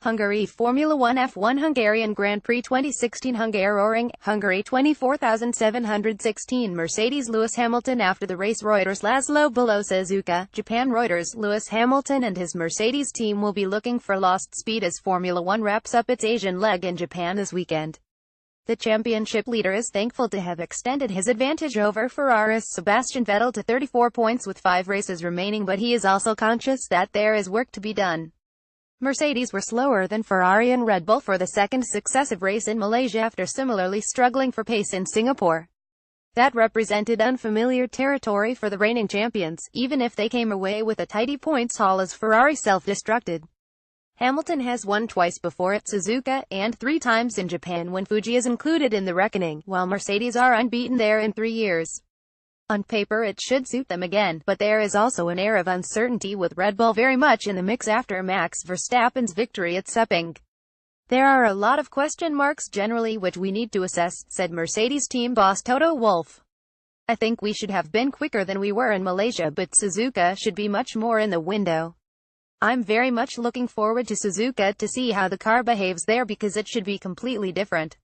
Hungary Formula 1 F1 Hungarian Grand Prix 2016 Hungaroring, Hungary 24,716 Mercedes Lewis Hamilton after the race Reuters Laszlo below Suzuka, Japan Reuters Lewis Hamilton and his Mercedes team will be looking for lost speed as Formula 1 wraps up its Asian leg in Japan this weekend. The championship leader is thankful to have extended his advantage over Ferrari's Sebastian Vettel to 34 points with 5 races remaining, but he is also conscious that there is work to be done. Mercedes were slower than Ferrari and Red Bull for the second successive race in Malaysia after similarly struggling for pace in Singapore. That represented unfamiliar territory for the reigning champions, even if they came away with a tidy points haul as Ferrari self-destructed. Hamilton has won twice before at Suzuka, and 3 times in Japan when Fuji is included in the reckoning, while Mercedes are unbeaten there in 3 years. On paper it should suit them again, but there is also an air of uncertainty with Red Bull very much in the mix after Max Verstappen's victory at Sepang. There are a lot of question marks generally which we need to assess, said Mercedes team boss Toto Wolff. I think we should have been quicker than we were in Malaysia, but Suzuka should be much more in the window. I'm very much looking forward to Suzuka to see how the car behaves there because it should be completely different.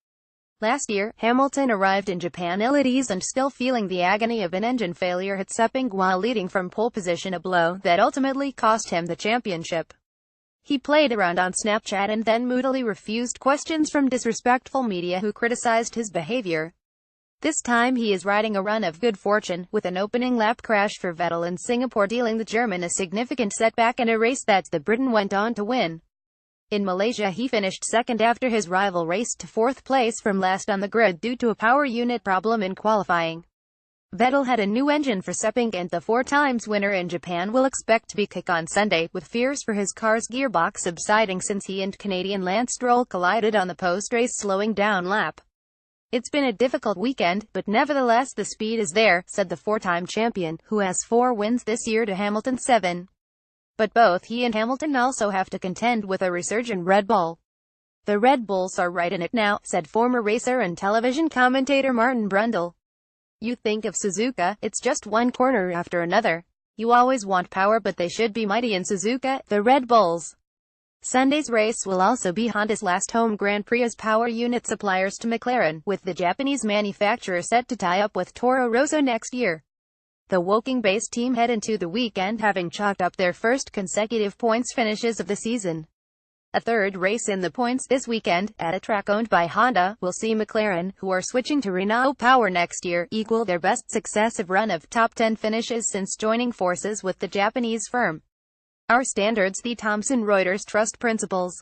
Last year, Hamilton arrived in Japan ill at ease and still feeling the agony of an engine failure at Sepang while leading from pole position, a blow that ultimately cost him the championship. He played around on Snapchat and then moodily refused questions from disrespectful media who criticized his behavior. This time he is riding a run of good fortune, with an opening lap crash for Vettel in Singapore dealing the German a significant setback in a race that the Briton went on to win. In Malaysia he finished second after his rival raced to 4th place from last on the grid due to a power unit problem in qualifying. Vettel had a new engine for Sepang and the 4 times winner in Japan will expect to be kick on Sunday, with fears for his car's gearbox subsiding since he and Canadian Lance Stroll collided on the post-race slowing down lap. It's been a difficult weekend, but nevertheless the speed is there, said the 4-time champion, who has 4 wins this year to Hamilton's 7. But both he and Hamilton also have to contend with a resurgent Red Bull. The Red Bulls are right in it now, said former racer and television commentator Martin Brundle. You think of Suzuka, it's just one corner after another. You always want power, but they should be mighty in Suzuka, the Red Bulls. Sunday's race will also be Honda's last home Grand Prix as power unit suppliers to McLaren, with the Japanese manufacturer set to tie up with Toro Rosso next year. The Woking-based team head into the weekend having chalked up their first consecutive points finishes of the season. A third race in the points this weekend, at a track owned by Honda, will see McLaren, who are switching to Renault power next year, equal their best successive run of top 10 finishes since joining forces with the Japanese firm. Our standards, the Thomson Reuters Trust principles.